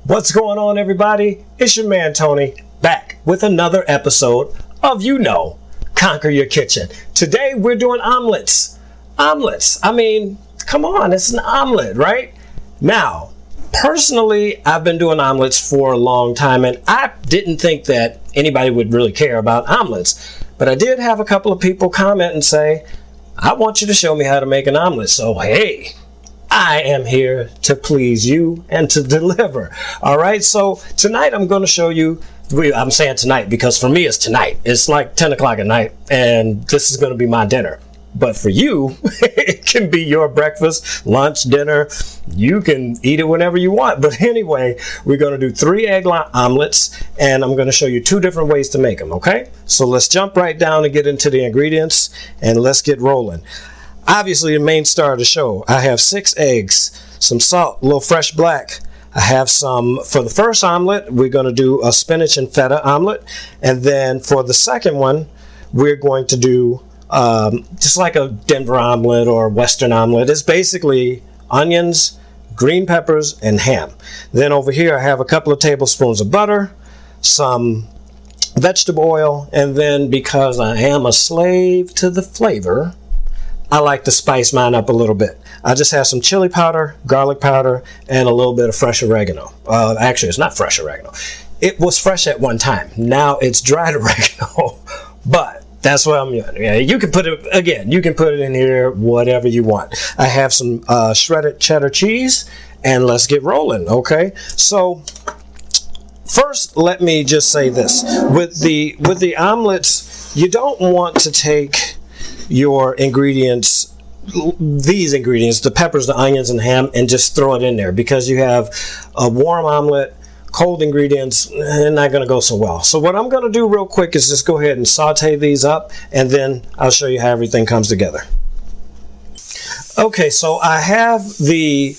What's going on, everybody? It's your man Tony, back with another episode of Conquer Your Kitchen. Today we're doing omelets. I mean, come on, it's an omelet, right? Now, personally, I've been doing omelets for a long time, and I didn't think that anybody would really care about omelets. But I did have a couple of people comment and say, I want you to show me how to make an omelet. So, hey, I am here to please you and to deliver. All right, so tonight I'm going to show you, I'm saying tonight because for me it's tonight. It's like 10 o'clock at night, and this is going to be my dinner. But for you, it can be your breakfast, lunch, dinner. You can eat it whenever you want. But anyway, we're going to do 3 egg omelets, and I'm going to show you 2 different ways to make them, okay? So let's jump right down and get into the ingredients, and let's get rolling. Obviously, the main star of the show, I have 6 eggs, some salt, a little fresh black. I have some, for the first omelet, we're going to do a spinach and feta omelet. And then for the second one, we're going to do just like a Denver omelet or Western omelet. It's basically onions, green peppers, and ham. Then over here I have a couple of tablespoons of butter, some vegetable oil, and then because I am a slave to the flavor, I like to spice mine up a little bit. I just have some chili powder, garlic powder, and a little bit of fresh oregano. Actually, it's not fresh oregano. It was fresh at one time. Now it's dried oregano, but that's what I'm doing. Yeah, you can put it, again, you can put it in here, whatever you want. I have some shredded cheddar cheese, and let's get rolling, okay? So, first, let me just say this. With the omelets, you don't want to take your ingredients, these ingredients, the peppers, the onions, and ham, and just throw it in there, because you have a warm omelet, cold ingredients, they're not going to go so well. So what I'm going to do real quick is just go ahead and saute these up, and then I'll show you how everything comes together. Okay, so I have the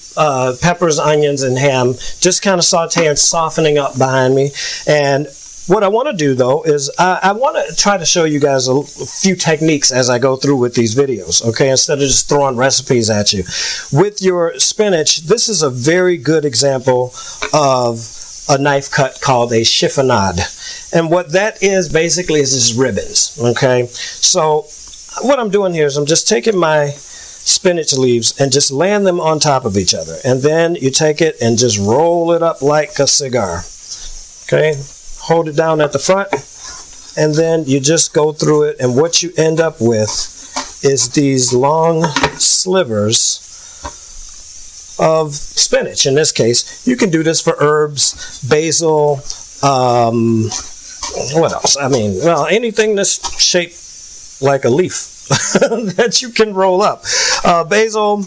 peppers, onions, and ham just kind of sauteing, softening up behind me. And what I want to do, though, is I want to try to show you guys a few techniques as I go through with these videos, okay, instead of just throwing recipes at you. With your spinach, this is a very good example of a knife cut called a chiffonade. And what that is basically is just ribbons, okay? So what I'm doing here is I'm just taking my spinach leaves and just laying them on top of each other. And then you take it and just roll it up like a cigar, okay? Hold it down at the front, and then you just go through it, and what you end up with is these long slivers of spinach. In this case, you can do this for herbs, basil, what else? I mean, well, anything that's shaped like a leaf that you can roll up. Basil,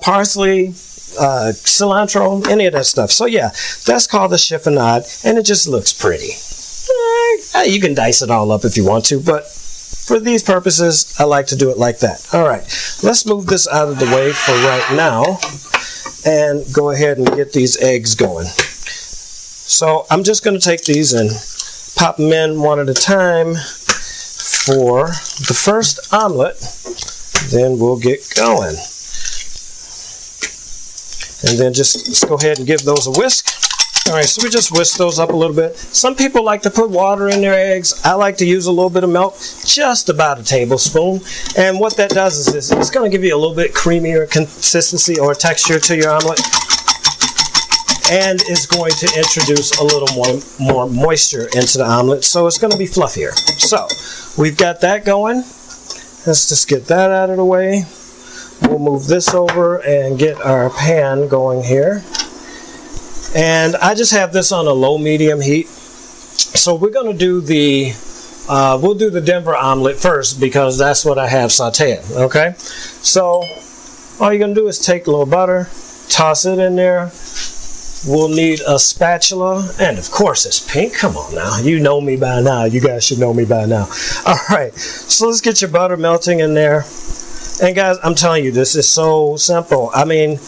parsley, cilantro, any of that stuff. So yeah, that's called a chiffonade, and it just looks pretty. You can dice it all up if you want to, but for these purposes, I like to do it like that. All right, let's move this out of the way for right now and go ahead and get these eggs going. So I'm just going to take these and pop them in one at a time for the first omelet. Then we'll get going. And then just go ahead and give those a whisk. All right, so we just whisk those up a little bit. Some people like to put water in their eggs. I like to use a little bit of milk, just about a tablespoon. And what that does is it's going to give you a little bit creamier consistency or texture to your omelet. And it's going to introduce a little more moisture into the omelet, so it's going to be fluffier. So we've got that going. Let's just get that out of the way. We'll move this over and get our pan going here. And I just have this on a low-medium heat. So we're going to do we'll do the Denver omelet first, because that's what I have sauteing, okay? So all you're going to do is take a little butter, toss it in there. We'll need a spatula, and of course it's pink. Come on now, you know me by now. You guys should know me by now. All right, so let's get your butter melting in there. And guys, I'm telling you, this is so simple. I mean,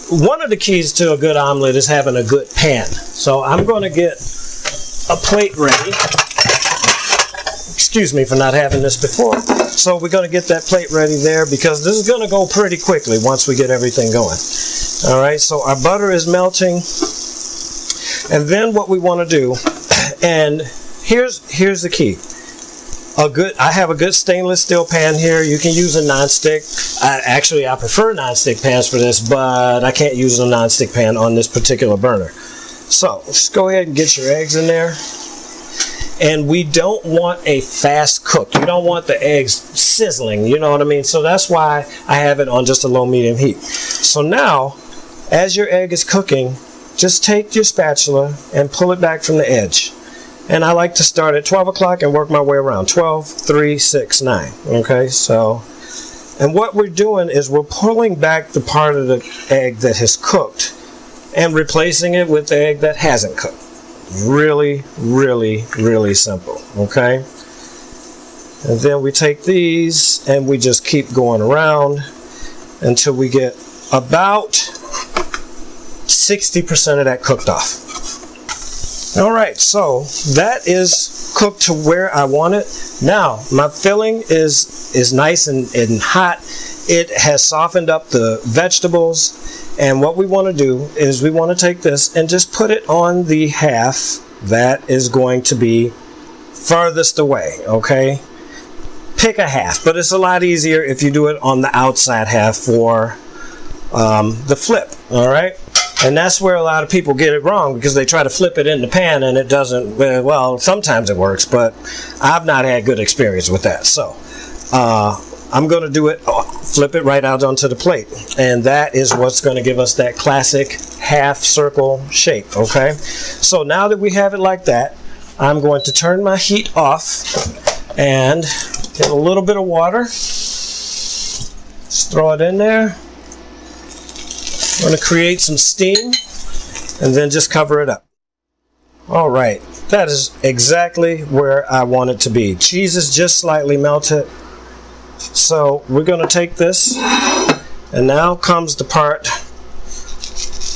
one of the keys to a good omelet is having a good pan. So I'm going to get a plate ready. Excuse me for not having this before. So we're going to get that plate ready there, because this is going to go pretty quickly once we get everything going. All right, so our butter is melting. And then what we want to do, and here's the key. I have a good stainless steel pan here. You can use a nonstick. Actually, I prefer nonstick pans for this, but I can't use a nonstick pan on this particular burner. So just go ahead and get your eggs in there. And we don't want a fast cook. You don't want the eggs sizzling, you know what I mean? So that's why I have it on just a low medium heat. So now, as your egg is cooking, just take your spatula and pull it back from the edge. And I like to start at 12 o'clock and work my way around. 12, 3, 6, 9. Okay, so, and what we're doing is we're pulling back the part of the egg that has cooked and replacing it with the egg that hasn't cooked. Really, really, really simple, okay? And then we take these and we just keep going around until we get about 60% of that cooked off. All right, so that is cooked to where I want it. Now, my filling is nice and hot. It has softened up the vegetables. And what we want to do is we want to take this and just put it on the half that is going to be furthest away, okay? Pick a half, but it's a lot easier if you do it on the outside half for the flip, all right? And that's where a lot of people get it wrong, because they try to flip it in the pan and it doesn't, well, sometimes it works, but I've not had good experience with that. So I'm going to do it, flip it right out onto the plate. And that is what's going to give us that classic half circle shape, okay? So now that we have it like that, I'm going to turn my heat off and get a little bit of water. Just throw it in there. I'm going to create some steam and then just cover it up. All right, that is exactly where I want it to be. Cheese is just slightly melted. So we're going to take this, and now comes the part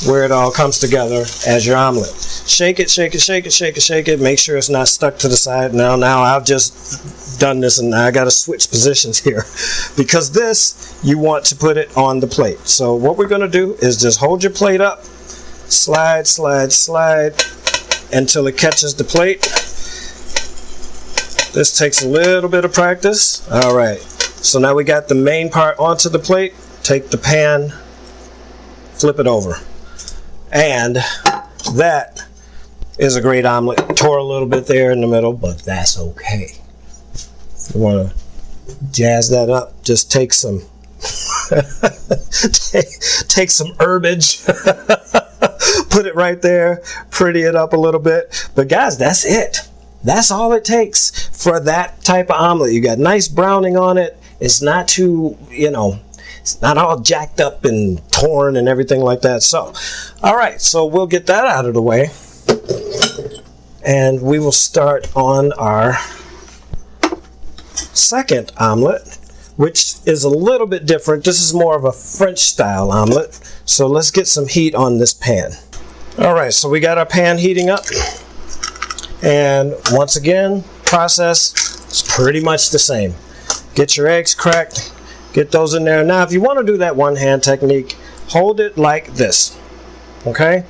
where it all comes together as your omelet. Shake it, shake it, shake it, shake it, shake it. Make sure it's not stuck to the side. Now I've just done this and I got to switch positions here, because this, you want to put it on the plate. So what we're going to do is just hold your plate up, slide, slide, slide until it catches the plate. This takes a little bit of practice. All right. So now we got the main part onto the plate. Take the pan, flip it over. And that is a great omelet. Tore a little bit there in the middle, but that's okay. If you want to jazz that up, just take some take some herbage, put it right there, pretty it up a little bit. But guys, that's it. That's all it takes for that type of omelet. You got nice browning on it. It's not too, it's not all jacked up and torn and everything like that. So, all right, so we'll get that out of the way. And we will start on our second omelet, which is a little bit different. This is more of a French style omelet. So let's get some heat on this pan. All right, so we got our pan heating up. And once again, process is pretty much the same. Get your eggs cracked, get those in there. Now, if you want to do that one-hand technique, hold it like this, okay?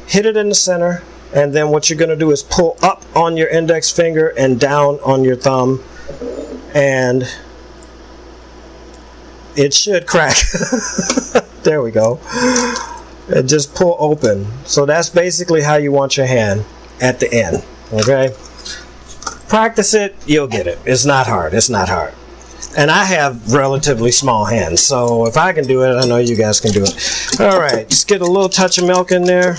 Hit it in the center, and then what you're going to do is pull up on your index finger and down on your thumb, and it should crack. There we go. And just pull open. So that's basically how you want your hand at the end, okay? Practice it, you'll get it. It's not hard. It's not hard. And I have relatively small hands, so if I can do it, I know you guys can do it. All right, just get a little touch of milk in there,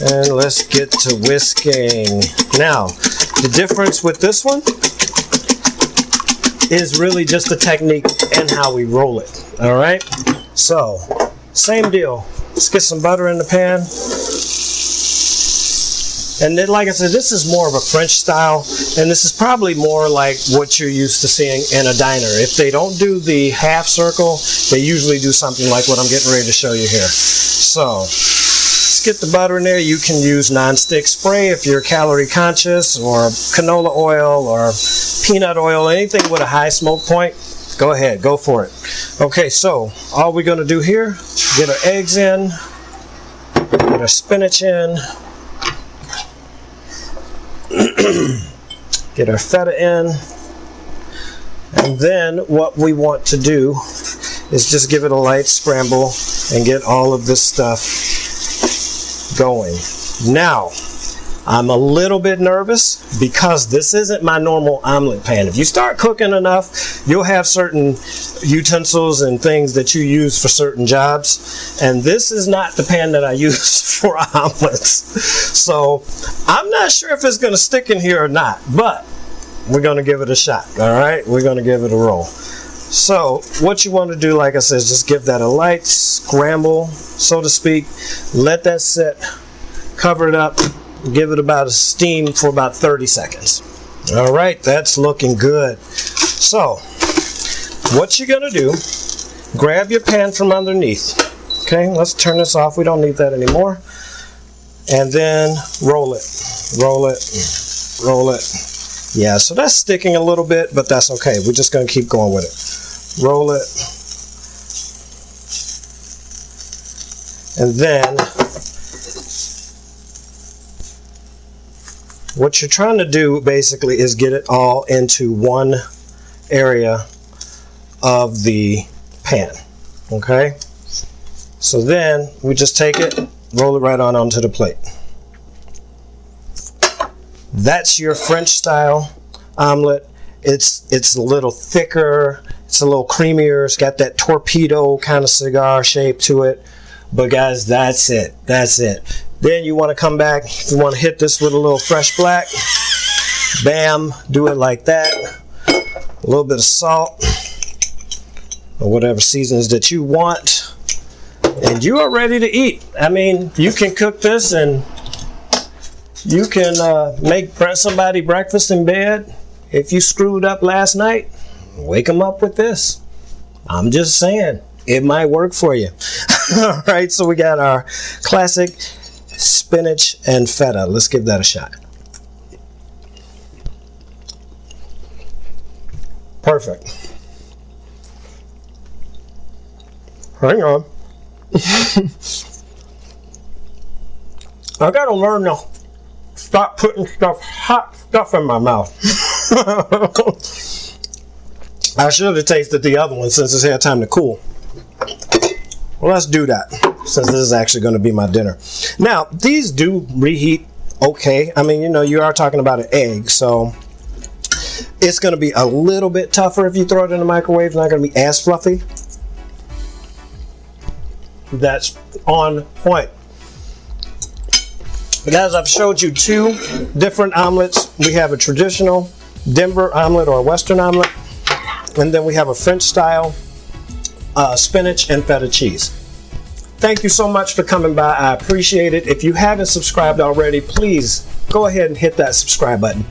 and let's get to whisking. Now, the difference with this one is really just the technique and how we roll it. All right, so same deal. Let's get some butter in the pan. And then, like I said, this is more of a French style, and this is probably more like what you're used to seeing in a diner. If they don't do the half circle, they usually do something like what I'm getting ready to show you here. So, let's get the butter in there. You can use non-stick spray if you're calorie conscious, or canola oil, or peanut oil, anything with a high smoke point. Go ahead, go for it. Okay, so all we're going to do here, get our eggs in, get our spinach in, Get our feta in. And then what we want to do is just give it a light scramble and get all of this stuff going. Now, I'm a little bit nervous because this isn't my normal omelet pan. If you start cooking enough, you'll have certain utensils and things that you use for certain jobs. And this is not the pan that I use for omelets. So I'm not sure if it's going to stick in here or not, but we're going to give it a shot. All right, we're going to give it a roll. So what you want to do, like I said, is just give that a light scramble, so to speak. Let that sit, cover it up, give it about a steam for about 30 seconds. All right, that's looking good. So what you're going to do, grab your pan from underneath. Okay, let's turn this off. We don't need that anymore. And then roll it, roll it, roll it. Yeah, so that's sticking a little bit, but that's okay. We're just going to keep going with it. Roll it. And then what you're trying to do basically is get it all into one area of the pan. Okay? So then we just take it, roll it right on onto the plate. That's your French style omelet. It's a little thicker, it's a little creamier, it's got that torpedo kind of cigar shape to it. But guys, that's it. That's it. Then you want to come back, you want to hit this with a little fresh black. Bam, do it like that. A little bit of salt or whatever seasonings that you want. And you are ready to eat. I mean, you can cook this and you can make somebody breakfast in bed. If you screwed up last night, wake them up with this. I'm just saying, it might work for you. All right, so we got our classic spinach and feta. Let's give that a shot. Perfect. Hang on. I gotta learn to stop putting hot stuff in my mouth. I should have tasted the other one since it's had time to cool. Well, let's do that since this is actually going to be my dinner. Now, these do reheat okay. I mean, you know, you are talking about an egg, so it's going to be a little bit tougher if you throw it in the microwave. It's not going to be as fluffy. That's on point. But as I've showed you two different omelets, we have a traditional Denver omelet or a Western omelet, and then we have a French style spinach and feta cheese. Thank you so much for coming by. I appreciate it. If you haven't subscribed already, please go ahead and hit that subscribe button.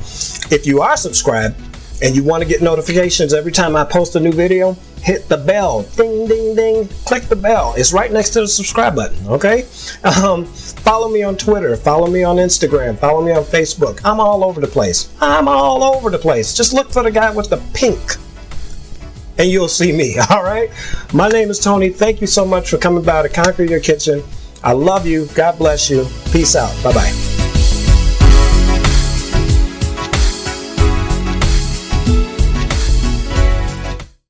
If you are subscribed and you want to get notifications every time I post a new video, hit the bell. Ding, ding, ding. Click the bell. It's right next to the subscribe button, okay? Follow me on Twitter. Follow me on Instagram. Follow me on Facebook. I'm all over the place. I'm all over the place. Just look for the guy with the pink and you'll see me, all right? My name is Tony. Thank you so much for coming by to Conquer Your Kitchen. I love you. God bless you. Peace out. Bye-bye.